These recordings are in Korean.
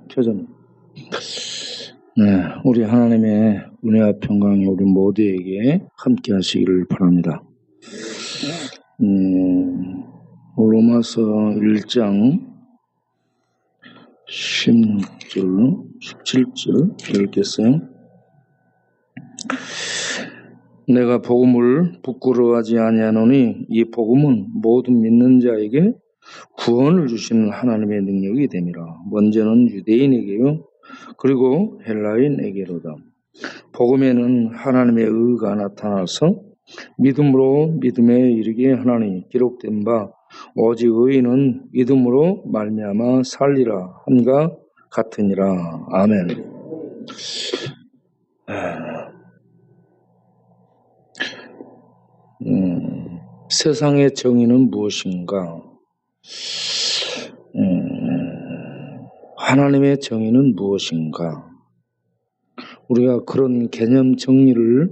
켜졌네. 네, 우리 하나님의 은혜와 평강이 우리 모두에게 함께 하시기를 바랍니다. 로마서 1장 16절, 17절 읽겠어요. 내가 복음을 부끄러워하지 아니하노니 이 복음은 모든 믿는 자에게 구원을 주시는 하나님의 능력이 됨이라. 먼저는 유대인에게요 그리고 헬라인에게로다. 복음에는 하나님의 의가 나타나서 믿음으로 믿음에 이르게 하나니 기록된 바 오직 의인은 믿음으로 말미암아 살리라 함과 같으니라. 아멘. 세상의 정의는 무엇인가? 하나님의 정의는 무엇인가? 우리가 그런 개념 정리를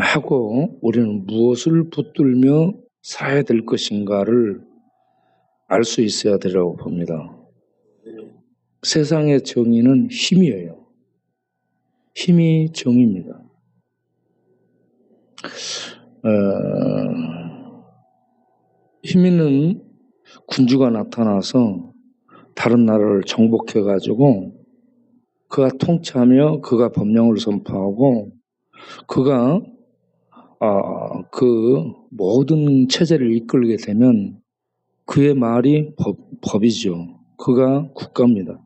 하고 우리는 무엇을 붙들며 살아야 될 것인가를 알 수 있어야 되라고 봅니다. 세상의 정의는 힘이에요. 힘이 정의입니다. 힘 있는 군주가 나타나서 다른 나라를 정복해가지고 그가 통치하며 그가 법령을 선포하고 그가 그 모든 체제를 이끌게 되면 그의 말이 법이죠. 그가 국가입니다.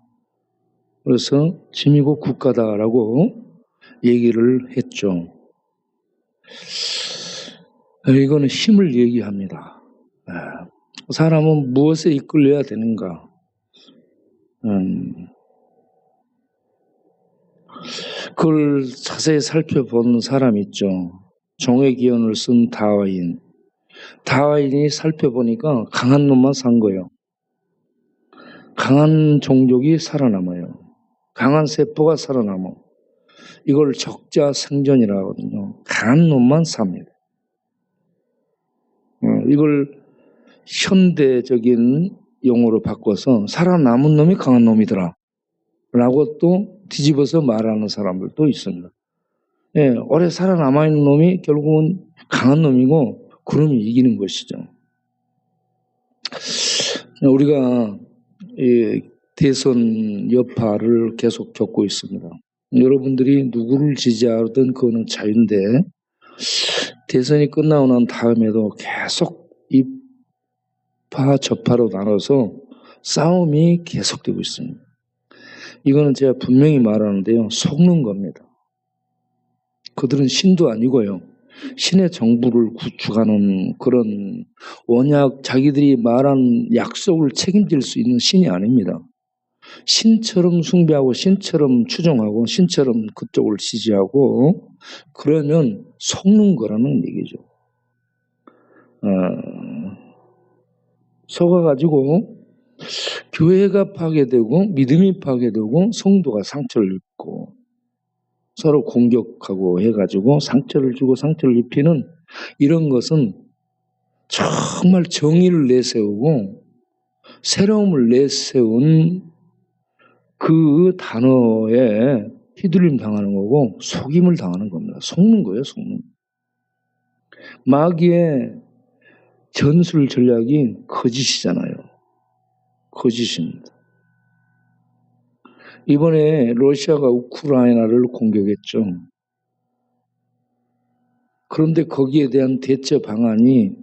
그래서 짐이고 국가다라고 얘기를 했죠. 이거는 힘을 얘기합니다. 사람은 무엇에 이끌려야 되는가? 그걸 자세히 살펴본 사람 있죠. 종의 기원을 쓴 다윈. 다윈이 살펴보니까 강한 놈만 산 거예요. 강한 종족이 살아남아요. 강한 세포가 살아남아. 이걸 적자 생존이라고 하거든요. 강한 놈만 삽니다. 이걸 현대적인 용어로 바꿔서 살아남은 놈이 강한 놈이더라 라고 또 뒤집어서 말하는 사람들도 있습니다. 예, 오래 살아남아있는 놈이 결국은 강한 놈이고 그놈이 이기는 것이죠. 우리가 대선 여파를 계속 겪고 있습니다. 여러분들이 누구를 지지하든 그거는 자유인데 대선이 끝나고 난 다음에도 계속 이파 저파로 나눠서 싸움이 계속되고 있습니다. 이거는 제가 분명히 말하는데요. 속는 겁니다. 그들은 신도 아니고요. 신의 정부를 구축하는 그런 언약, 자기들이 말한 약속을 책임질 수 있는 신이 아닙니다. 신처럼 숭배하고 신처럼 추종하고 신처럼 그쪽을 지지하고 그러면 속는 거라는 얘기죠. 속아가지고 교회가 파괴되고 믿음이 파괴되고 성도가 상처를 입고 서로 공격하고 해가지고 상처를 주고 상처를 입히는 이런 것은 정말 정의를 내세우고 새로움을 내세운 그 단어에 휘둘림 당하는 거고 속임을 당하는 겁니다. 속는 거예요, 속는. 마귀의 전술 전략이 거짓이잖아요. 거짓입니다. 이번에 러시아가 우크라이나를 공격했죠. 그런데 거기에 대한 대처 방안이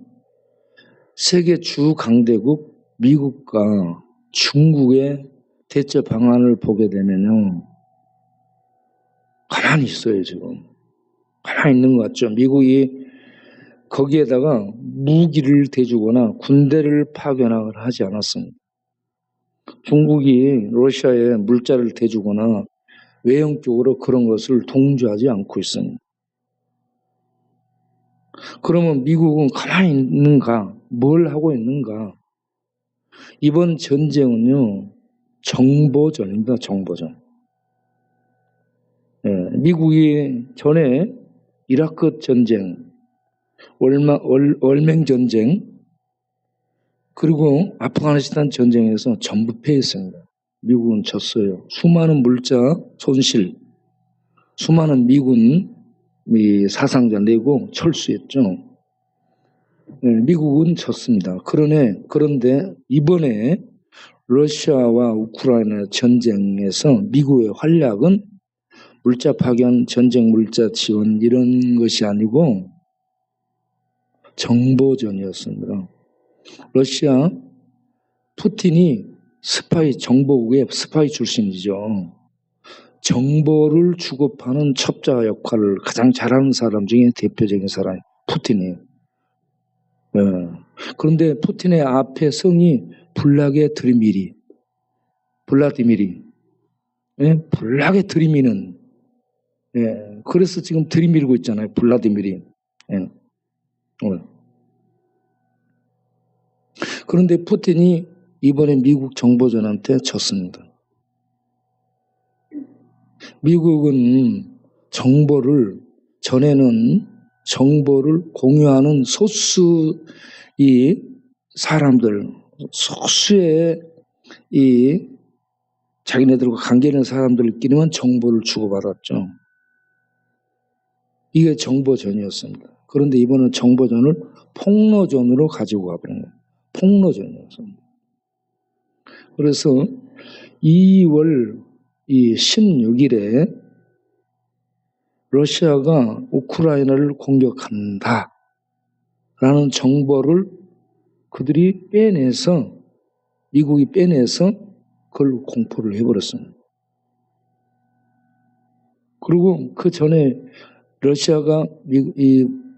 세계 주강대국 미국과 중국의 대처 방안을 보게 되면요. 가만히 있어요, 지금. 가만히 있는 것 같죠. 미국이 거기에다가 무기를 대주거나 군대를 파견을 하지 않았습니다. 중국이 러시아에 물자를 대주거나 외형적으로 그런 것을 동조하지 않고 있습니다. 그러면 미국은 가만히 있는가? 뭘 하고 있는가? 이번 전쟁은요, 정보전입니다. 정보전. 미국이 전에 이라크 전쟁, 월맹 전쟁, 그리고 아프가니스탄 전쟁에서 전부 패했습니다. 미국은 졌어요. 수많은 물자 손실, 수많은 미군 사상자 내고 철수했죠. 네, 미국은 졌습니다. 그런데 이번에 러시아와 우크라이나 전쟁에서 미국의 활약은 물자 파견, 전쟁 물자 지원 이런 것이 아니고 정보전이었습니다. 러시아 푸틴이 정보국의 스파이 출신이죠. 정보를 주고파는 첩자 역할을 가장 잘하는 사람 중에 대표적인 사람이 푸틴이에요. 네. 그런데 푸틴의 앞에 성이 불나게 들이미리, 블라디미리, 네? 불나게 들이미는, 네. 그래서 지금 들이밀고 있잖아요. 블라디미리. 네. 그런데 푸틴이 이번에 미국 정보전한테 졌습니다. 미국은 전에는 정보를 공유하는 소수의 자기네들과 관계 있는 사람들끼리만 정보를 주고받았죠. 이게 정보전이었습니다. 그런데 이번은 정보전을 폭로전으로 가지고 가버린 거예요. 폭로전이었습니다. 그래서 2월 16일에 러시아가 우크라이나를 공격한다 라는 정보를 그들이 미국이 빼내서 그걸 공포를 해버렸습니다. 그리고 그 전에 러시아가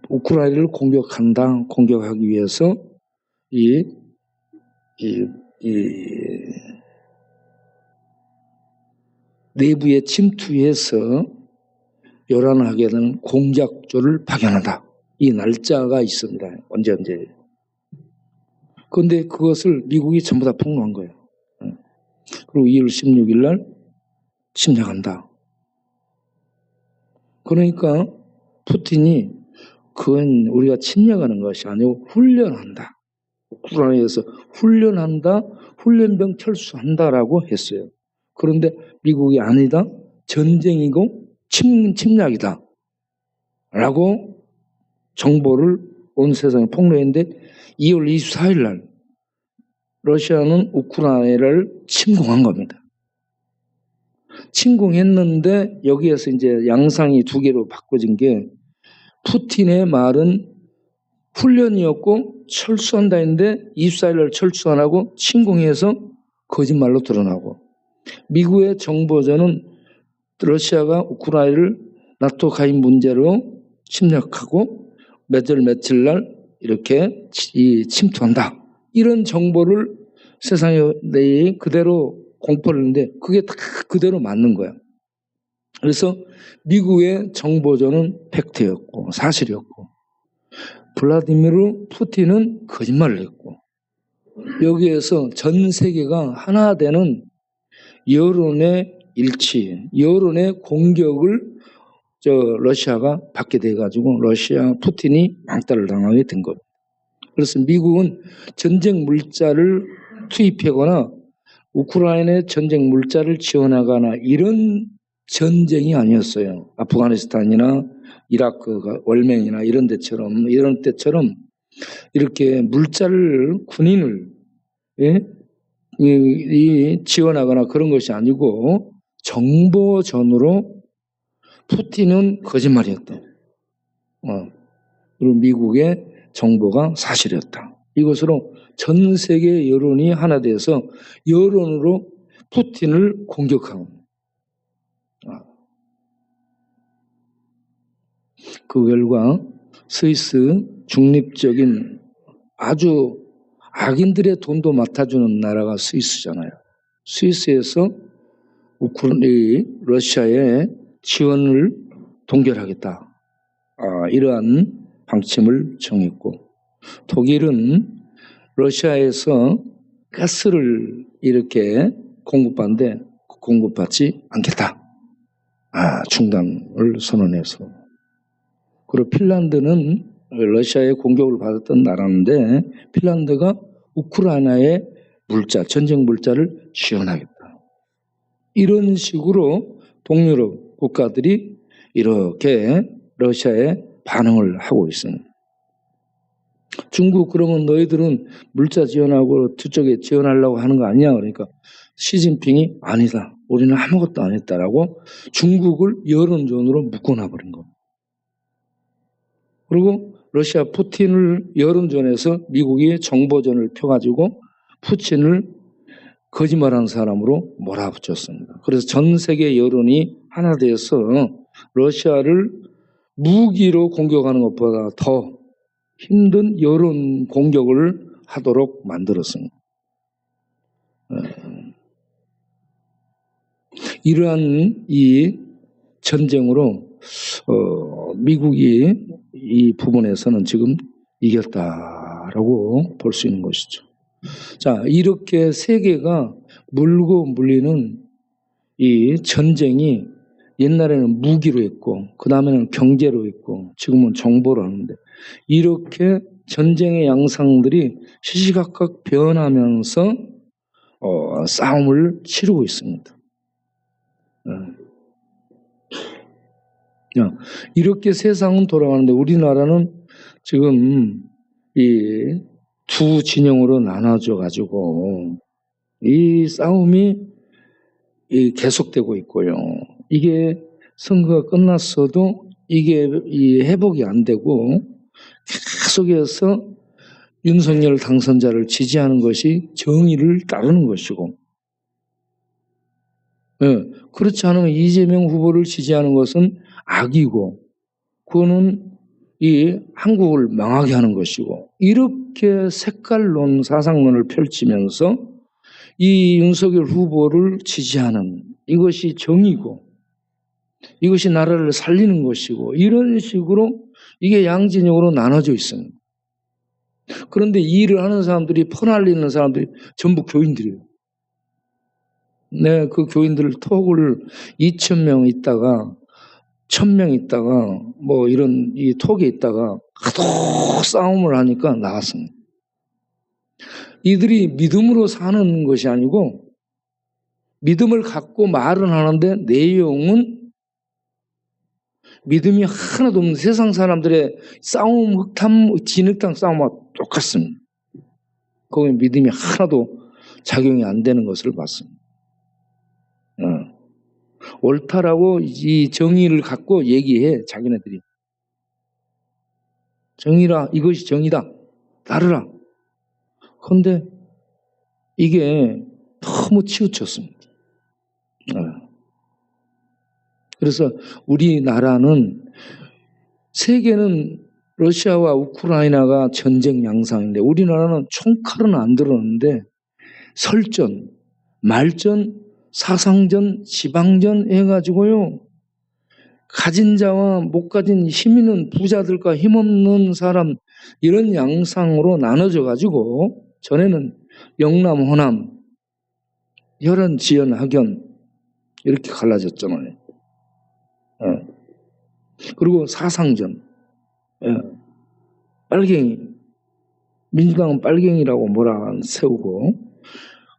우크라이나를 공격하기 위해서 내부에 침투해서 요란하게 되는 공작조를 파견한다. 이 날짜가 있습니다. 언제. 그런데 그것을 미국이 전부 다 폭로한 거예요. 그리고 2월 16일 날 침략한다. 그러니까 푸틴이 그건 우리가 침략하는 것이 아니고 훈련한다. 우크라이나에서 훈련한다. 훈련병 철수한다라고 했어요. 그런데 미국이 아니다. 전쟁이고 침략이다. 라고 정보를 온 세상에 폭로했는데 2월 24일 날 러시아는 우크라이나를 침공한 겁니다. 침공했는데 여기에서 이제 양상이 두 개로 바꿔진 게 푸틴의 말은 훈련이었고 철수한다 했는데 24일 날 철수 안 하고 침공해서 거짓말로 드러나고 미국의 정보전은 러시아가 우크라이나를 나토 가입 문제로 침략하고 며칠 날 이렇게 침투한다. 이런 정보를 세상에 내에 그대로 공포를 했는데 그게 다 그대로 맞는 거야. 그래서 미국의 정보전은 팩트였고 사실이었고 블라디미르 푸틴은 거짓말을 했고 여기에서 전 세계가 하나 되는 여론의 일치, 여론의 공격을 러시아가 받게 돼가지고 러시아 푸틴이 왕따를 당하게 된 겁니다. 그래서 미국은 전쟁 물자를 투입하거나 우크라이나의 전쟁 물자를 지원하거나 이런 전쟁이 아니었어요. 아프가니스탄이나 이라크, 월맹이나 이런 때처럼 이렇게 군인을 지원하거나 그런 것이 아니고 정보전으로 푸틴은 거짓말이었다. 그리고 미국의 정보가 사실이었다. 이것으로 전 세계 여론이 하나 돼서 여론으로 푸틴을 공격하는 그 결과 스위스 중립적인 아주 악인들의 돈도 맡아주는 나라가 스위스잖아요. 스위스에서 러시아의 지원을 동결하겠다. 이러한 방침을 정했고 독일은 러시아에서 가스를 이렇게 공급받지 않겠다. 중단을 선언해서. 그리고 핀란드는 러시아의 공격을 받았던 나라인데 핀란드가 우크라이나의 전쟁 물자를 지원하겠다. 이런 식으로 동유럽 국가들이 이렇게 러시아에 반응을 하고 있습니다. 중국 그러면 너희들은 물자 지원하고 뒤쪽에 지원하려고 하는 거 아니야? 그러니까 시진핑이 아니다. 우리는 아무것도 안 했다라고 중국을 여론전으로 묶어놔버린 겁니다. 그리고 러시아 푸틴을 여론전에서 미국이 정보전을 펴가지고 푸틴을 거짓말하는 사람으로 몰아붙였습니다. 그래서 전 세계 여론이 하나 돼서 러시아를 무기로 공격하는 것보다 더 힘든 여론 공격을 하도록 만들었습니다. 이러한 이 전쟁으로 미국이 이 부분에서는 지금 이겼다라고 볼 수 있는 것이죠. 자, 이렇게 세계가 물고 물리는 이 전쟁이 옛날에는 무기로 했고 그 다음에는 경제로 했고 지금은 정보로 하는데 이렇게 전쟁의 양상들이 시시각각 변하면서 싸움을 치르고 있습니다. 이렇게 세상은 돌아가는데 우리나라는 지금 이 두 진영으로 나눠져 가지고 이 싸움이 계속되고 있고요. 이게 선거가 끝났어도 이게 회복이 안 되고 계속해서 윤석열 당선자를 지지하는 것이 정의를 따르는 것이고, 그렇지 않으면 이재명 후보를 지지하는 것은 악이고, 그거는 이 한국을 망하게 하는 것이고, 이렇게 색깔론, 사상론을 펼치면서 이 윤석열 후보를 지지하는 이것이 정의고, 이것이 나라를 살리는 것이고, 이런 식으로 이게 양진영으로 나눠져 있습니다. 그런데 이 일을 하는 사람들이, 퍼날리는 사람들이 전부 교인들이에요. 네, 그 교인들 톡을 2,000명 있다가 1,000명 있다가 뭐 이런 이 톡에 있다가 하도 싸움을 하니까 나왔습니다. 이들이 믿음으로 사는 것이 아니고 믿음을 갖고 말은 하는데 내용은 믿음이 하나도 없는 세상 사람들의 싸움, 흑탐, 진흙탕 싸움과 똑같습니다. 거기 믿음이 하나도 작용이 안 되는 것을 봤습니다. 옳다라고 이 정의를 갖고 얘기해, 자기네들이. 정의라, 이것이 정의다. 따르라. 그런데 이게 너무 치우쳤습니다. 그래서 우리나라는, 세계는 러시아와 우크라이나가 전쟁 양상인데 우리나라는 총칼은 안 들었는데 설전, 말전, 사상전, 지방전 해가지고요, 가진 자와 못 가진 힘 있는 부자들과 힘없는 사람, 이런 양상으로 나눠져 가지고, 전에는 영남, 호남, 혈연, 지연, 학연 이렇게 갈라졌잖아요. 그리고 사상전, 빨갱이, 민주당은 빨갱이라고 뭐라 세우고,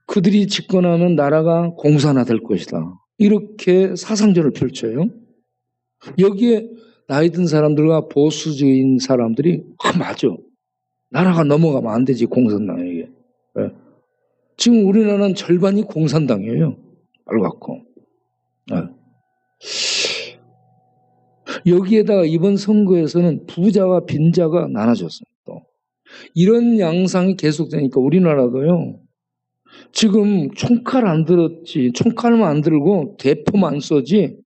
그들이 집권하면 나라가 공산화 될 것이다, 이렇게 사상전을 펼쳐요. 여기에 나이 든 사람들과 보수적인 사람들이 맞아, 나라가 넘어가면 안 되지 공산당에게. 지금 우리나라는 절반이 공산당이에요. 빨갛고. 여기에다가 이번 선거에서는 부자와 빈자가 나눠졌습니다. 이런 양상이 계속되니까 우리나라도요, 지금 총칼 안 들었지, 총칼만 안 들고 대포만 쏘지,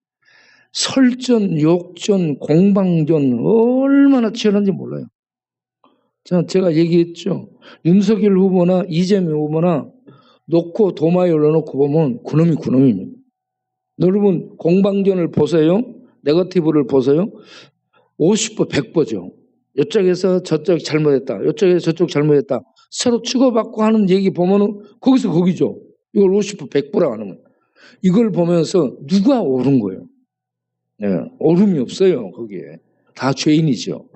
설전, 욕전, 공방전 얼마나 치열한지 몰라요. 제가 얘기했죠. 윤석열 후보나 이재명 후보나 놓고 도마에 올려놓고 보면 그놈이 그놈입니다. 여러분 공방전을 보세요. 네거티브를 보세요. 50보 100보죠. 이쪽에서 저쪽 잘못했다, 이쪽에서 저쪽 잘못했다, 서로 치고받고 하는 얘기 보면은 거기서 거기죠. 이걸 50보 100보라고 하는 거예요. 이걸 보면서 누가 옳은 거예요? 네, 옳음이 없어요. 거기에 다 죄인이죠.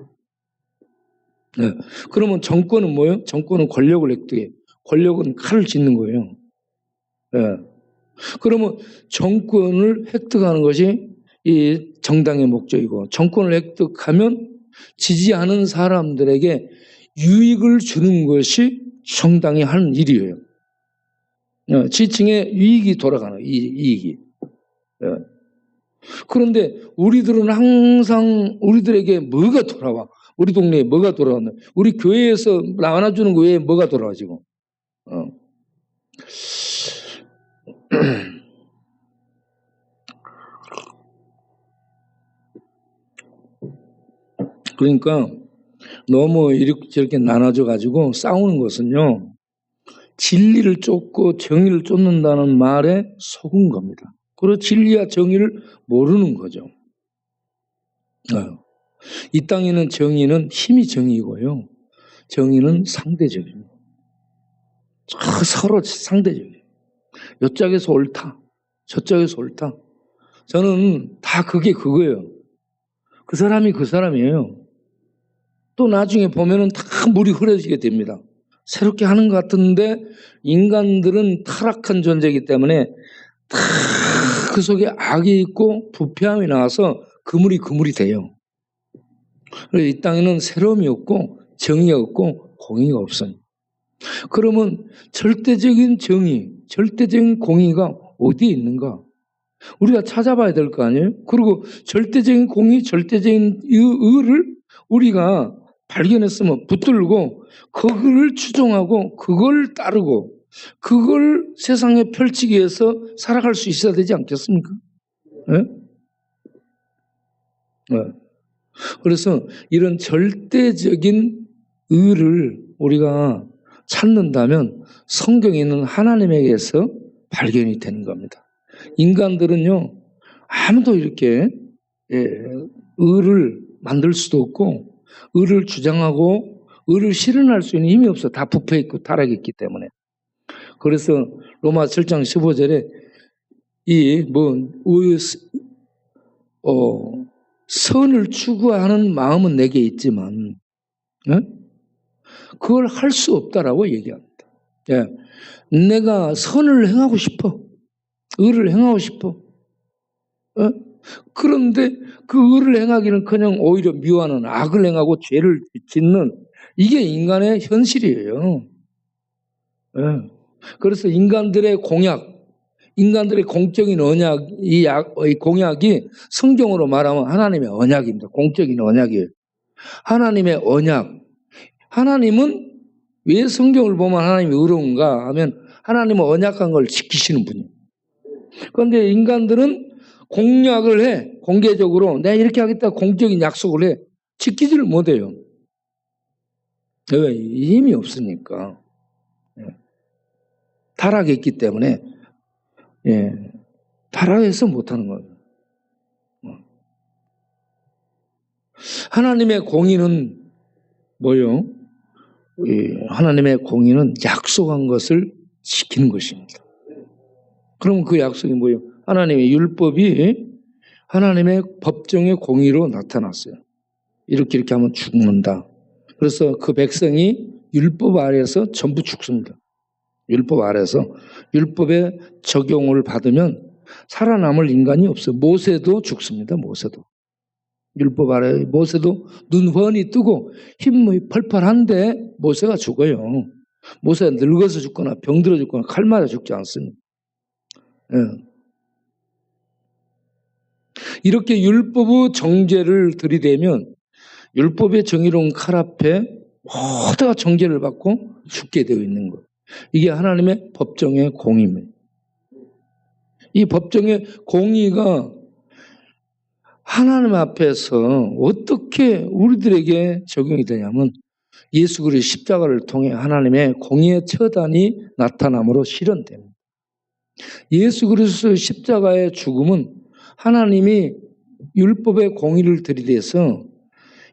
네. 그러면 정권은 뭐예요? 정권은 권력을 획득해. 권력은 칼을 짚는 거예요. 네. 그러면 정권을 획득하는 것이 이 정당의 목적이고, 정권을 획득하면 지지하는 사람들에게 유익을 주는 것이 정당이 하는 일이에요. 지층에 이익이 돌아가는 이익이. 그런데 우리들은 항상 우리들에게 뭐가 돌아와? 우리 동네에 뭐가 돌아왔나? 우리 교회에서 나눠주는 거 외에 뭐가 돌아와 지금? 그러니까 너무 이렇게 저렇게 나눠져 가지고 싸우는 것은요, 진리를 쫓고 정의를 쫓는다는 말에 속은 겁니다. 그리고 진리와 정의를 모르는 거죠. 이 땅에는 정의는 힘이 정의고요, 정의는 상대적입니다. 서로 상대적이에요. 이쪽에서 옳다, 저쪽에서 옳다. 저는 다 그게 그거예요. 그 사람이 그 사람이에요. 또 나중에 보면은 다 물이 흐려지게 됩니다. 새롭게 하는 것 같은데 인간들은 타락한 존재이기 때문에 다 그 속에 악이 있고 부패함이 나와서 그물이 돼요. 그래서 이 땅에는 새로움이 없고 정의가 없고 공의가 없어요. 그러면 절대적인 정의, 절대적인 공의가 어디에 있는가? 우리가 찾아봐야 될 거 아니에요? 그리고 절대적인 공의, 절대적인 의를 우리가 발견했으면 붙들고 그걸 추종하고 그걸 따르고 그걸 세상에 펼치기 위해서 살아갈 수 있어야 되지 않겠습니까? 네? 네. 그래서 이런 절대적인 의를 우리가 찾는다면 성경에 있는 하나님에게서 발견이 되는 겁니다. 인간들은요, 아무도 이렇게 의를 만들 수도 없고 의를 주장하고 의를 실현할 수 있는 힘이 없어. 다 부패 있고 타락이 있기 때문에. 그래서 로마 7장 15절에 선을 추구하는 마음은 내게 있지만 그걸 할 수 없다라고 얘기합니다. 내가 선을 행하고 싶어. 의를 행하고 싶어. 그런데 그 의를 행하기는커녕 오히려 미워하는 악을 행하고 죄를 짓는 이게 인간의 현실이에요. 그래서 인간들의 공약, 인간들의 공적인 언약, 이 공약이 성경으로 말하면 하나님의 언약입니다. 공적인 언약이에요. 하나님의 언약. 하나님은 왜 성경을 보면 하나님이 의로운가 하면 하나님은 언약한 걸 지키시는 분이에요. 그런데 인간들은 공약을 해. 공개적으로 내가 이렇게 하겠다 공적인 약속을 해. 지키지를 못해요. 왜? 힘이 없으니까. 타락이 있기 때문에 타락해서 못하는 거예요. 하나님의 공의는 뭐요? 하나님의 공의는 약속한 것을 지키는 것입니다. 그럼 그 약속이 뭐예요? 하나님의 율법이 하나님의 법정의 공의로 나타났어요. 이렇게 하면 죽는다. 그래서 그 백성이 율법 아래에서 전부 죽습니다. 율법 아래에서 율법의 적용을 받으면 살아남을 인간이 없어요. 모세도 죽습니다. 모세도. 율법 아래 모세도 눈 훤히 뜨고 힘이 펄펄한데 모세가 죽어요. 모세가 늙어서 죽거나 병들어 죽거나 칼 맞아 죽지 않습니다. 이렇게 율법의 정죄를 들이대면 율법의 정의로운 칼 앞에 모두가 정죄를 받고 죽게 되어 있는 것. 이게 하나님의 법정의 공의입니다. 이 법정의 공의가 하나님 앞에서 어떻게 우리들에게 적용이 되냐면 예수 그리스도의 십자가를 통해 하나님의 공의의 처단이 나타남으로 실현됩니다. 예수 그리스도의 십자가의 죽음은 하나님이 율법의 공의를 들이대서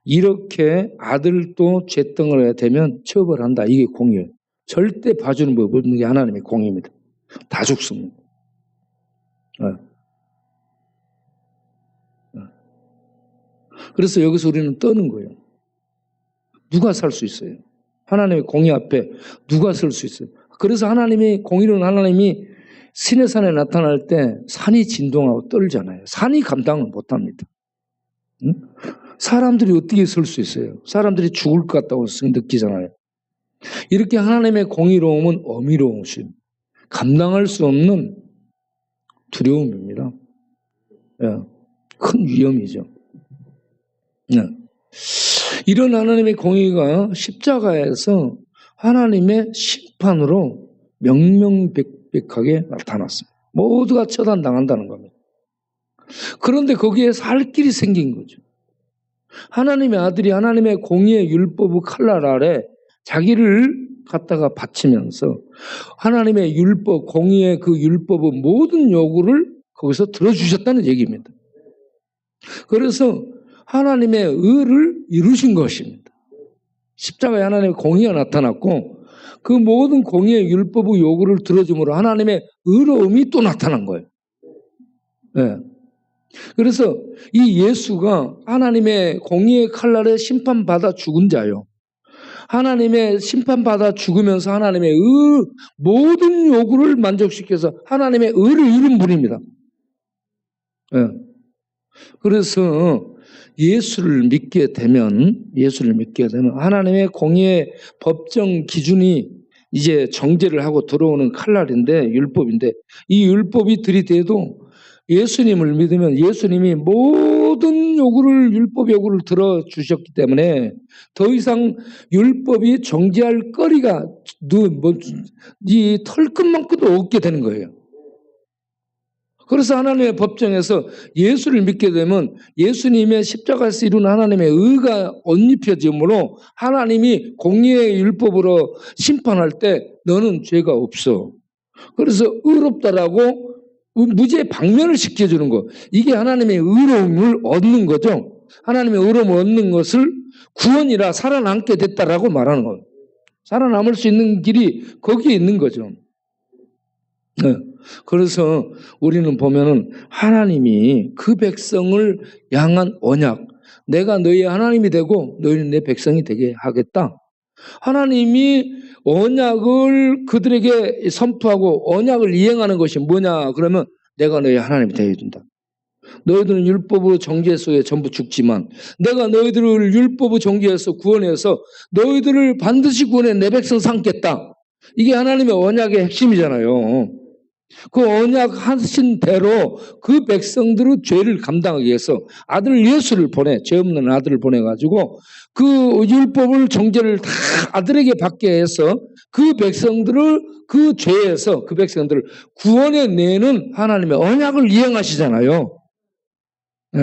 이렇게 아들도 죄덩어리가 되면 처벌한다. 이게 공의예요. 절대 봐주는 법 없는 게 하나님의 공의입니다. 다 죽습니다. 그래서 여기서 우리는 떠는 거예요. 누가 살 수 있어요? 하나님의 공의 앞에 누가 설 수 있어요? 그래서 하나님의 공의로운 하나님이 시내산에 나타날 때 산이 진동하고 떨잖아요. 산이 감당을 못합니다. 응? 사람들이 어떻게 설 수 있어요? 사람들이 죽을 것 같다고 느끼잖아요. 이렇게 하나님의 공의로움은 어미로우신, 감당할 수 없는 두려움입니다. 예, 큰 위험이죠. 예. 이런 하나님의 공의가 십자가에서 하나님의 심판으로 명명백백하게 나타났어요. 모두가 처단당한다는 겁니다. 그런데 거기에 살 길이 생긴 거죠. 하나님의 아들이 하나님의 공의의 율법의 칼날 아래 자기를 갖다가 바치면서 하나님의 율법, 공의의 그 율법의 모든 요구를 거기서 들어주셨다는 얘기입니다. 그래서 하나님의 의를 이루신 것입니다. 십자가에 하나님의 공의가 나타났고 그 모든 공의의 율법의 요구를 들어줌으로 하나님의 의로움이 또 나타난 거예요. 네. 그래서 이 예수가 하나님의 공의의 칼날에 심판받아 죽은 자요. 하나님의 심판받아 죽으면서 하나님의 모든 요구를 만족시켜서 하나님의 의를 이룬 분입니다. 네. 그래서 예수를 믿게 되면 하나님의 공의의 법정 기준이 이제 정죄를 하고 들어오는 칼날인데, 율법인데, 이 율법이 들이대도 예수님을 믿으면 예수님이 모든 요구를, 율법 요구를 들어주셨기 때문에 더 이상 율법이 정죄할 거리가 이 털끝만큼도 없게 되는 거예요. 그래서 하나님의 법정에서 예수를 믿게 되면 예수님의 십자가에서 이룬 하나님의 의가 옷 입혀짐으로 하나님이 공의의 율법으로 심판할 때 너는 죄가 없어. 그래서 의롭다라고 무죄 방면을 시켜주는 거. 이게 하나님의 의로움을 얻는 거죠. 하나님의 의로움을 얻는 것을 구원이라 살아남게 됐다라고 말하는 거예요. 살아남을 수 있는 길이 거기에 있는 거죠. 네. 그래서 우리는 보면은 하나님이 그 백성을 향한 언약, 내가 너희의 하나님이 되고 너희는 내 백성이 되게 하겠다. 하나님이 언약을 그들에게 선포하고 언약을 이행하는 것이 뭐냐 그러면 내가 너희의 하나님이 되어야 된다. 너희들은 율법의 정죄 속에 전부 죽지만 내가 너희들을 율법의 정죄에서 구원해서 너희들을 반드시 구원해 내 백성 삼겠다. 이게 하나님의 언약의 핵심이잖아요. 그 언약 하신 대로 그 백성들의 죄를 감당하기 위해서 아들 예수를 죄 없는 아들을 보내가지고 그 율법을 정죄를 다 아들에게 받게 해서 그 백성들을 그 죄에서 그 백성들을 구원해내는 하나님의 언약을 이행하시잖아요. 네.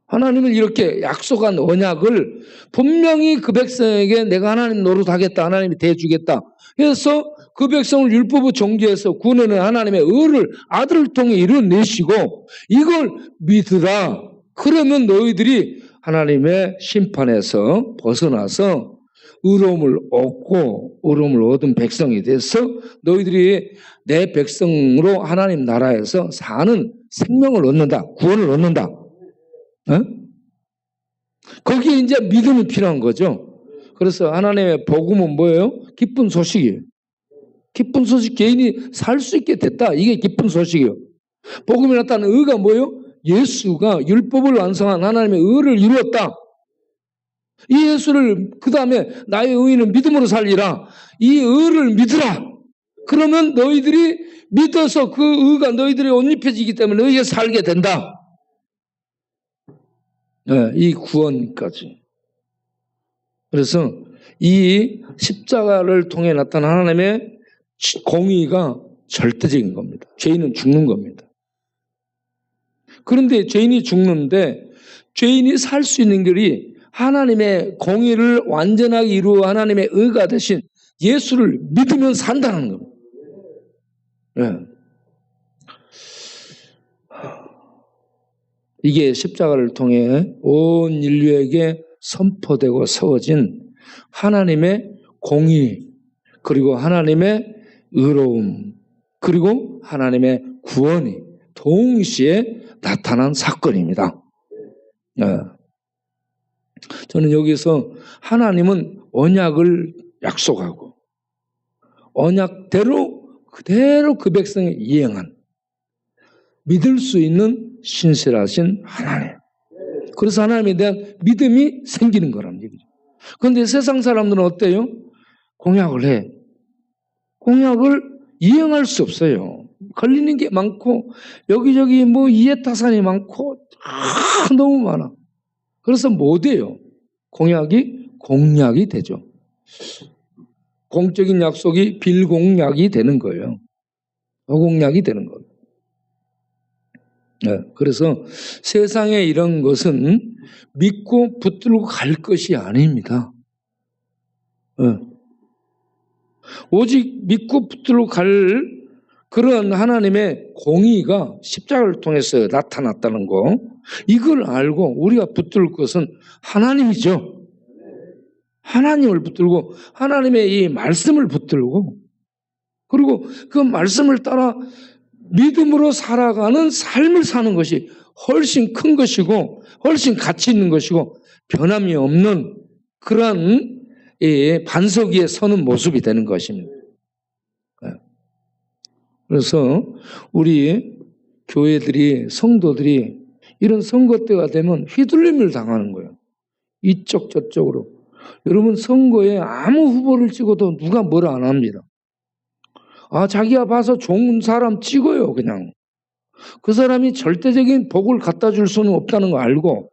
하나님은 이렇게 약속한 언약을 분명히 그 백성에게 내가 하나님 노릇하겠다, 하나님이 대해주겠다 해서 그 백성을 율법의 정죄에서 구원하는 하나님의 의를 아들을 통해 이뤄내시고 이걸 믿으라. 그러면 너희들이 하나님의 심판에서 벗어나서 의로움을 얻고 의로움을 얻은 백성이 돼서 너희들이 내 백성으로 하나님 나라에서 사는 생명을 얻는다. 구원을 얻는다. 어? 거기에 이제 믿음이 필요한 거죠. 그래서 하나님의 복음은 뭐예요? 기쁜 소식이에요. 기쁜 소식, 개인이 살 수 있게 됐다. 이게 기쁜 소식이에요. 복음이 나타나는 의가 뭐예요? 예수가 율법을 완성한 하나님의 의를 이루었다. 이 예수를 그 다음에 나의 의인은 믿음으로 살리라. 이 의를 믿으라. 그러면 너희들이 믿어서 그 의가 너희들이 옷 입혀지기 때문에 너희가 살게 된다. 네, 이 구원까지. 그래서 이 십자가를 통해 나타난 하나님의 공의가 절대적인 겁니다. 죄인은 죽는 겁니다. 그런데 죄인이 죽는데 죄인이 살 수 있는 길이 하나님의 공의를 완전하게 이루어 하나님의 의가 되신 예수를 믿으면 산다는 겁니다. 네. 이게 십자가를 통해 온 인류에게 선포되고 세워진 하나님의 공의, 그리고 하나님의 의로움, 그리고 하나님의 구원이 동시에 나타난 사건입니다. 네. 저는 여기서 하나님은 언약을 약속하고 언약대로 그대로 그 백성에 이행한 믿을 수 있는 신실하신 하나님. 그래서 하나님에 대한 믿음이 생기는 거란 얘기죠. 그런데 세상 사람들은 어때요? 공약을 해. 공약을 이행할 수 없어요. 걸리는 게 많고 여기저기 뭐 이해타산이 많고 너무 많아. 그래서 못 해요. 공약이 공약이 되죠. 공적인 약속이 빌공약이 되는 거예요. 어공약이 되는 거예요. 네, 그래서 세상에 이런 것은 믿고 붙들고 갈 것이 아닙니다. 네. 오직 믿고 붙들고 갈 그런 하나님의 공의가 십자가를 통해서 나타났다는 거, 이걸 알고 우리가 붙들 것은 하나님이죠. 하나님을 붙들고 하나님의 이 말씀을 붙들고, 그리고 그 말씀을 따라 믿음으로 살아가는 삶을 사는 것이 훨씬 큰 것이고 훨씬 가치 있는 것이고 변함이 없는 그러한 반석 위에 서는 모습이 되는 것입니다. 그래서 우리 교회들이, 성도들이 이런 선거 때가 되면 휘둘림을 당하는 거예요. 이쪽 저쪽으로. 여러분, 선거에 아무 후보를 찍어도 누가 뭐라 안 합니다. 자기가 봐서 좋은 사람 찍어요, 그냥. 그 사람이 절대적인 복을 갖다 줄 수는 없다는 거 알고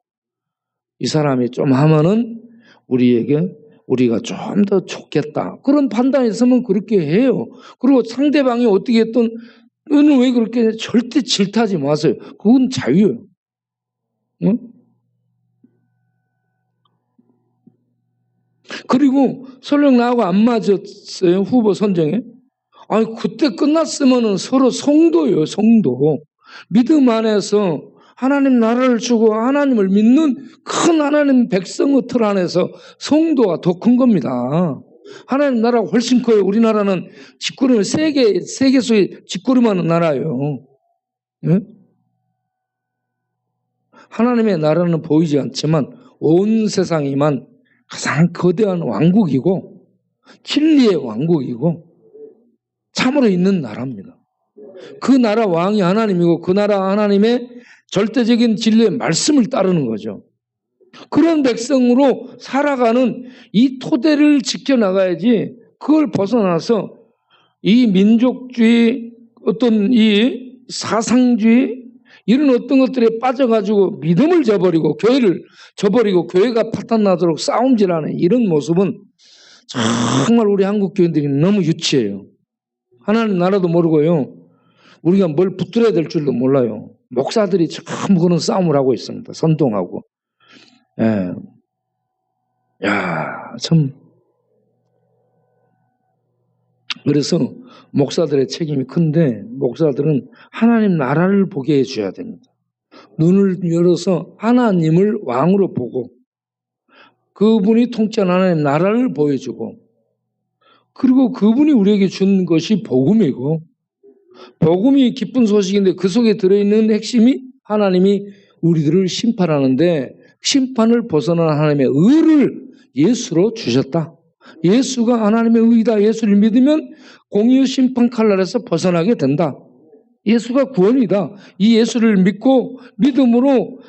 이 사람이 좀 하면은 우리가 좀 더 좋겠다. 그런 판단이 있으면 그렇게 해요. 그리고 상대방이 어떻게 했든 너는 왜 그렇게 해? 절대 질타하지 마세요. 그건 자유예요. 응? 그리고 설령 나하고 안 맞았어요, 후보 선정에. 그때 끝났으면은 서로 성도예요, 성도. 믿음 안에서 하나님 나라를 주고 하나님을 믿는 큰 하나님 백성의 틀 안에서 성도가 더 큰 겁니다. 하나님 나라가 훨씬 커요. 우리나라는 짓구르면 세계 속에 짓구름하는 나라예요. 네? 하나님의 나라는 보이지 않지만 온 세상이만 가장 거대한 왕국이고 진리의 왕국이고 참으로 있는 나라입니다. 그 나라 왕이 하나님이고 그 나라 하나님의 절대적인 진리의 말씀을 따르는 거죠. 그런 백성으로 살아가는 이 토대를 지켜나가야지, 그걸 벗어나서 이 민족주의, 어떤 이 사상주의, 이런 어떤 것들에 빠져가지고 믿음을 저버리고 교회를 저버리고 교회가 파탄나도록 싸움질하는 이런 모습은 정말 우리 한국 교인들이 너무 유치해요. 하나님 나라도 모르고요. 우리가 뭘 붙들어야 될 줄도 몰라요. 목사들이 참 그런 싸움을 하고 있습니다. 선동하고. 참. 그래서 목사들의 책임이 큰데 목사들은 하나님 나라를 보게 해줘야 됩니다. 눈을 열어서 하나님을 왕으로 보고 그분이 통치하는 하나님 나라를 보여주고, 그리고 그분이 우리에게 준 것이 복음이고, 복음이 기쁜 소식인데 그 속에 들어있는 핵심이 하나님이 우리들을 심판하는데 심판을 벗어난 하나님의 의를 예수로 주셨다. 예수가 하나님의 의이다. 예수를 믿으면 공의의 심판 칼날에서 벗어나게 된다. 예수가 구원이다. 이 예수를 믿고 믿음으로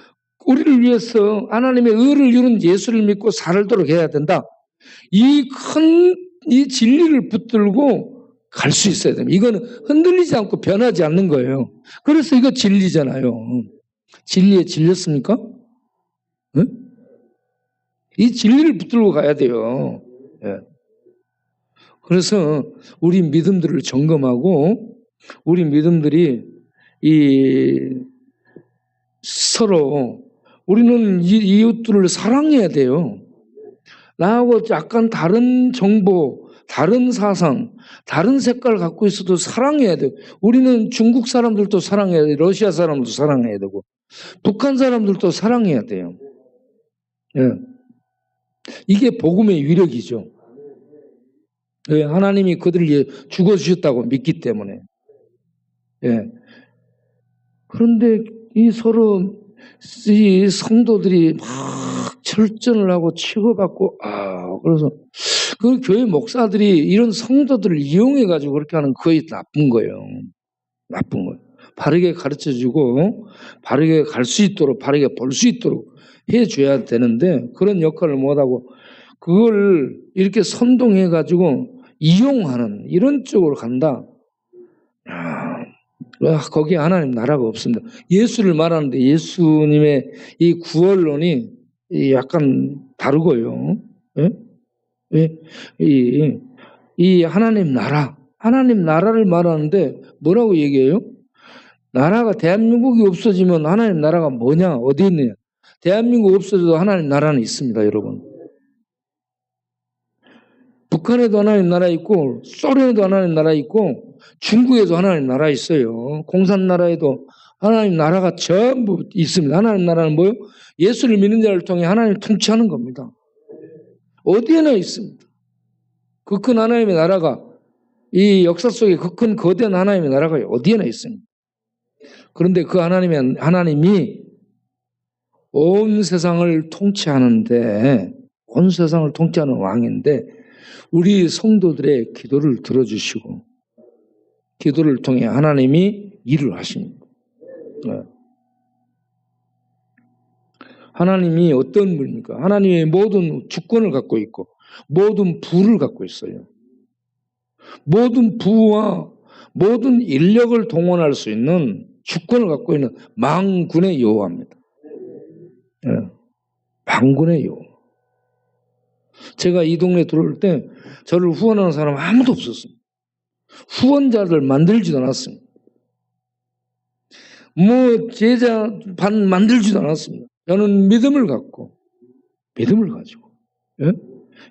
우리를 위해서 하나님의 의를 이룬 예수를 믿고 살도록 해야 된다. 이 진리를 붙들고 갈 수 있어야 됩니다. 이거는 흔들리지 않고 변하지 않는 거예요. 그래서 이거 진리잖아요. 진리에 질렸습니까? 응? 이 진리를 붙들고 가야 돼요. 예. 그래서 우리 믿음들을 점검하고 우리 믿음들이 서로 우리는 이웃들을 사랑해야 돼요. 나하고 약간 다른 정보, 다른 사상, 다른 색깔 갖고 있어도 사랑해야 돼요. 우리는 중국 사람들도 사랑해야 돼요. 러시아 사람도 사랑해야 되고 북한 사람들도 사랑해야 돼요. 예. 이게 복음의 위력이죠. 예. 하나님이 그들을 위해 죽어주셨다고 믿기 때문에. 예. 그런데 서로 이 성도들이 막 철전을 하고 치고받고 그래서 그 교회 목사들이 이런 성도들을 이용해가지고 그렇게 하는 거의 나쁜 거예요. 나쁜 거예요. 바르게 가르쳐주고 바르게 갈 수 있도록 바르게 볼 수 있도록 해줘야 되는데 그런 역할을 못하고 그걸 이렇게 선동해가지고 이용하는 이런 쪽으로 간다. 거기에 하나님 나라가 없습니다. 예수를 말하는데 예수님의 이 구원론이 약간 다르고요. 예? 예? 이 하나님 나라를 말하는데 뭐라고 얘기해요? 나라가 대한민국이 없어지면 하나님 나라가 뭐냐? 어디 있느냐? 대한민국 없어져도 하나님 나라는 있습니다, 여러분. 북한에도 하나님 나라 있고 소련에도 하나님 나라 있고 중국에도 하나님 나라 있어요. 공산나라에도 하나님 나라가 전부 있습니다. 하나님 나라는 뭐요? 예수를 믿는 자를 통해 하나님을 통치하는 겁니다. 어디에나 있습니다. 그 큰 하나님의 나라가 이 역사 속에 그 큰 거대한 하나님의 나라가 어디에나 있습니다. 그런데 그 하나님이 온 세상을 통치하는데 온 세상을 통치하는 왕인데 우리 성도들의 기도를 들어주시고 기도를 통해 하나님이 일을 하십니다. 하나님이 어떤 분입니까? 하나님의 모든 주권을 갖고 있고 모든 부를 갖고 있어요. 모든 부와 모든 인력을 동원할 수 있는 주권을 갖고 있는 만군의 여호와입니다. 만군의 여호와. 제가 이 동네 들어올 때 저를 후원하는 사람 아무도 없었습니다. 후원자를 만들지도 않았습니다. 제자 반 만들지도 않았습니다. 저는 믿음을 가지고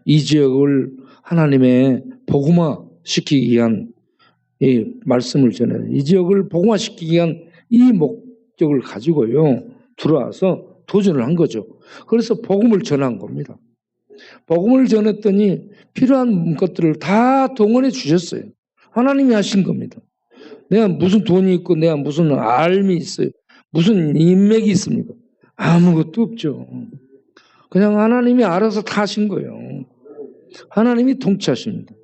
이 지역을 하나님의 복음화 시키기 위한 이 말씀을 전해요. 이 지역을 복음화 시키기 위한 이 목적을 가지고요 들어와서 도전을 한 거죠. 그래서 복음을 전한 겁니다. 복음을 전했더니 필요한 것들을 다 동원해 주셨어요. 하나님이 하신 겁니다. 내가 무슨 돈이 있고 내가 무슨 알미 있어요. 무슨 인맥이 있습니까? 아무것도 없죠. 그냥 하나님이 알아서 다 하신 거예요. 하나님이 통치하십니다.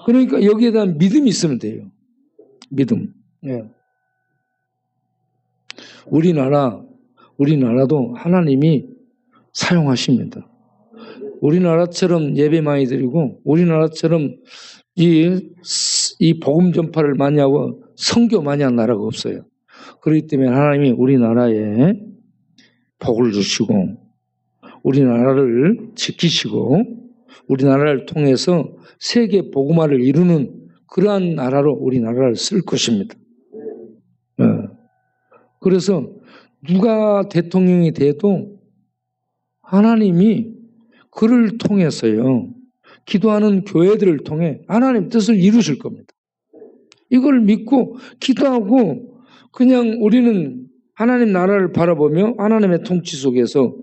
그러니까 여기에 대한 믿음이 있으면 돼요. 믿음. 예. 우리나라도 하나님이 사용하십니다. 우리나라처럼 예배 많이 드리고 우리나라처럼 이 복음 전파를 많이 하고 선교 많이 한 나라가 없어요. 그렇기 때문에 하나님이 우리나라에 복을 주시고 우리나라를 지키시고 우리나라를 통해서 세계 복음화를 이루는 그러한 나라로 우리나라를 쓸 것입니다. 그래서 누가 대통령이 돼도 하나님이 그를 통해서요 기도하는 교회들을 통해 하나님 뜻을 이루실 겁니다. 이걸 믿고 기도하고 그냥 우리는 하나님 나라를 바라보며 하나님의 통치 속에서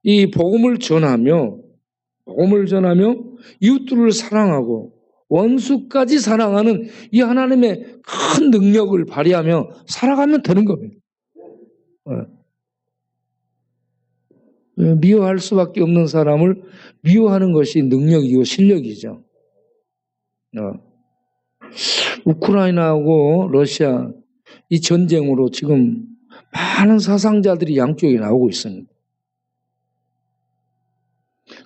이 복음을 전하며 이웃들을 사랑하고 원수까지 사랑하는 이 하나님의 큰 능력을 발휘하며 살아가면 되는 겁니다. 미워할 수밖에 없는 사람을 미워하는 것이 능력이고 실력이죠. 우크라이나하고 러시아 이 전쟁으로 지금 많은 사상자들이 양쪽에 나오고 있습니다.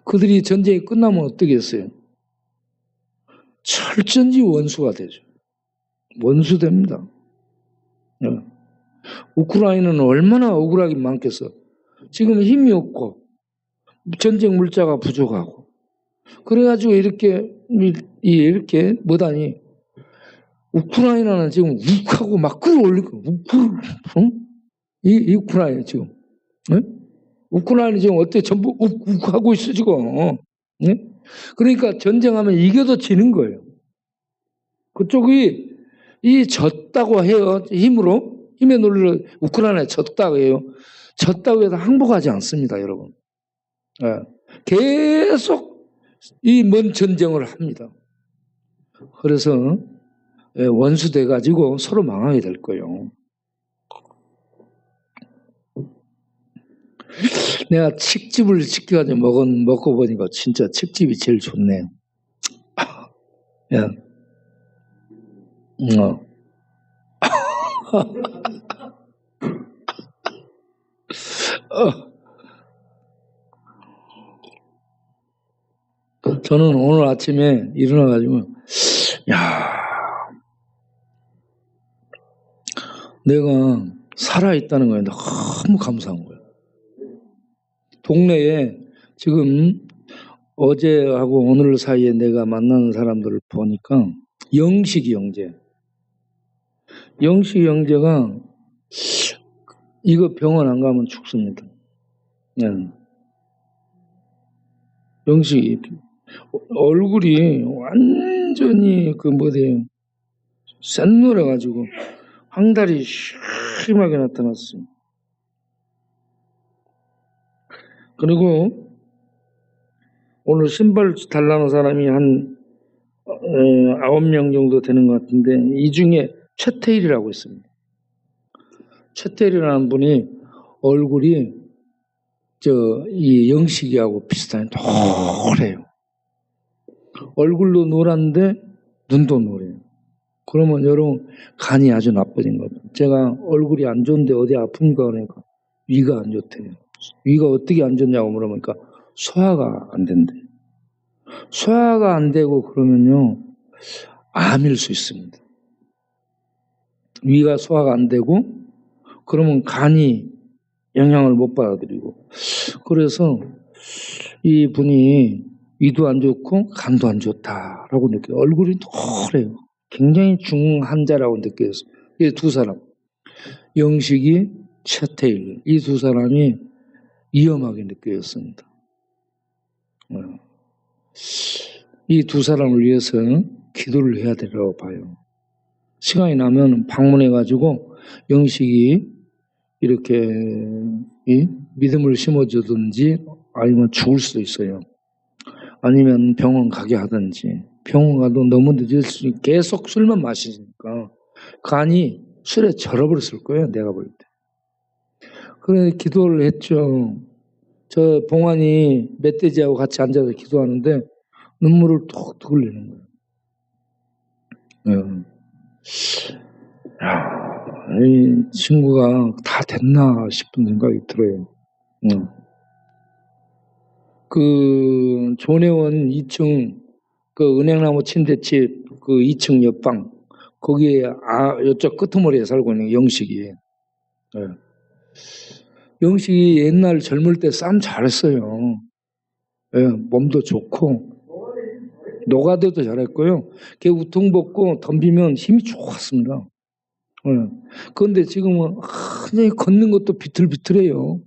그들이 전쟁이 끝나면 어떻게 했어요? 철저히 원수가 되죠. 원수됩니다. 우크라이나는 얼마나 억울하긴 많겠어. 지금 힘이 없고 전쟁 물자가 부족하고 그래가지고 이렇게 뭐다니 우크라이나는 지금 욱하고 막 끌어올리고 이 우크라이나 지금 우크라이나 지금 어때 전부 욱하고 있어 지금. 그러니까 전쟁하면 이겨도 지는 거예요. 그쪽이 졌다고 해요. 힘의 논리로 우크라이나에 졌다고 해요. 졌다고 해서 항복하지 않습니다, 여러분. 계속 이 먼 전쟁을 합니다. 그래서 원수돼 가지고 서로 망하게 될 거예요. 내가 칡즙을 시켜가지고 먹어보니까 진짜 칡즙이 제일 좋네요. 야, 어. 저는 오늘 아침에 일어나가지고, 야, 내가 살아있다는 거에 너무 감사한 거예요. 동네에 지금 어제하고 오늘 사이에 내가 만나는 사람들을 보니까 영식이 형제가 이거 병원 안 가면 죽습니다. 네. 영식이 얼굴이 완전히 샛노래 가지고 황달이 심하게 나타났어요. 그리고 오늘 신발 달라는 사람이 한 9명 정도 되는 것 같은데 이 중에 최태일이라고 있습니다. 최태일이라는 분이 얼굴이 이 영식이하고 비슷한 노래요. 얼굴도 노란데 눈도 노래요. 그러면 여러분 간이 아주 나빠진 거죠. 제가 얼굴이 안 좋은데 어디 아픈가 그러니까 위가 안 좋대요. 위가 어떻게 안 좋냐고 물어보니까 소화가 안 된대. 소화가 안 되고 그러면요 암일 수 있습니다. 위가 소화가 안 되고 그러면 간이 영향을 못 받아들이고 그래서 이 분이 위도 안 좋고 간도 안 좋다라고 느껴요. 얼굴이 노래요. 굉장히 중환자라고 느껴졌어요. 이 두 사람 영식이 최태일 이 두 사람이 위험하게 느껴졌습니다. 이 두 사람을 위해서 기도를 해야 되라고 봐요. 시간이 나면 방문해가지고 영식이 이렇게 믿음을 심어주든지 아니면 죽을 수도 있어요. 아니면 병원 가게 하든지 병원 가도 너무 늦을 수 있고 계속 술만 마시니까 간이 술에 절어버렸을 거예요. 내가 볼 때. 그래 기도를 했죠. 저 봉환이 멧돼지하고 같이 앉아서 기도하는데 눈물을 톡톡 흘리는 거예요. 이 친구가 다 됐나 싶은 생각이 들어요. 그 조내원 2층 그 은행나무 침대집 그 2층 옆방 거기에 이쪽 끄트머리에 살고 있는 영식이. 영식이 옛날 젊을 때 싸움 잘했어요. 몸도 좋고 노가대도 잘했고요. 걔 우통 벗고 덤비면 힘이 좋았습니다. 그런데 지금은 그냥 걷는 것도 비틀비틀해요.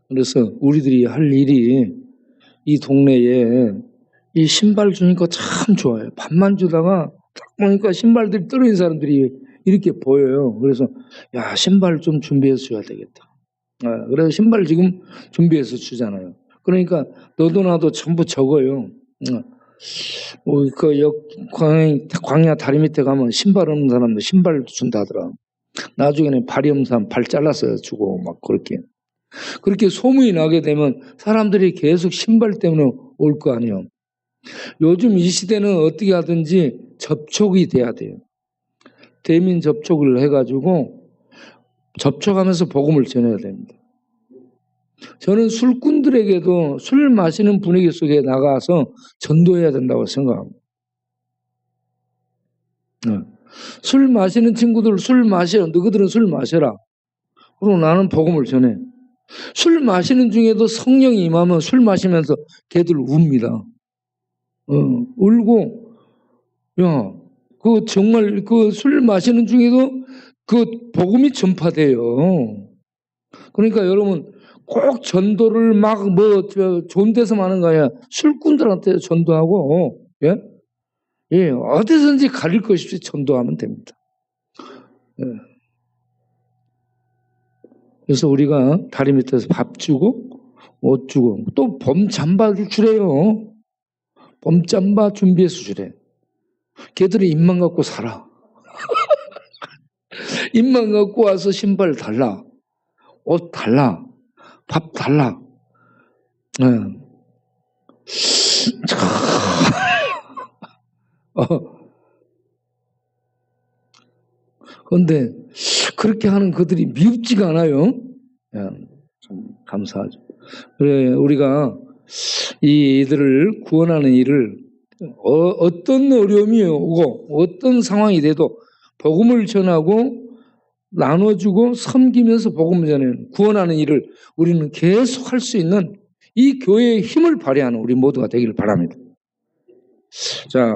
그래서 우리들이 할 일이 이 동네에 이 신발 주니까 참 좋아요. 밥만 주다가 딱 보니까 신발들이 떨어진 사람들이 이렇게 보여요. 그래서 야 신발 좀 준비해서 줘야 되겠다. 그래서 신발 지금 준비해서 주잖아요. 그러니까 너도 나도 전부 적어요. 광야 다리 밑에 가면 신발 없는 사람도 신발 준다더라. 나중에는 발이 없는 사람 발 잘라서 주고 막 그렇게 소문이 나게 되면 사람들이 계속 신발 때문에 올 거 아니에요. 요즘 이 시대는 어떻게 하든지 접촉이 돼야 돼요. 대민 접촉을 해가지고 접촉하면서 복음을 전해야 됩니다. 저는 술꾼들에게도 술 마시는 분위기 속에 나가서 전도해야 된다고 생각합니다. 술 마시는 친구들 술 마셔. 너희들은 술 마셔라. 그리고 나는 복음을 전해. 술 마시는 중에도 성령이 임하면 술 마시면서 걔들 웁니다. 울고, 야, 정말 술 마시는 중에도 복음이 전파돼요. 그러니까 여러분, 꼭 전도를 좋은 데서 하는 거 아니야. 술꾼들한테 전도하고, 어디든지 가릴 것 없이 전도하면 됩니다. 그래서 우리가 다리 밑에서 밥 주고, 옷 주고, 또 범잠바를 주래요. 범잠바 준비해서 주래. 걔들이 입만 갖고 살아. 입만 갖고 와서 신발 달라. 옷 달라. 밥 달라. 그런데 그렇게 하는 그들이 미흡지가 않아요. 참 감사하죠. 그래, 우리가 이들을 구원하는 일을 어떤 어려움이 오고 어떤 상황이 돼도 복음을 전하고 나눠주고 섬기면서 복음을 전하는 구원하는 일을 우리는 계속 할 수 있는 이 교회의 힘을 발휘하는 우리 모두가 되기를 바랍니다. 자,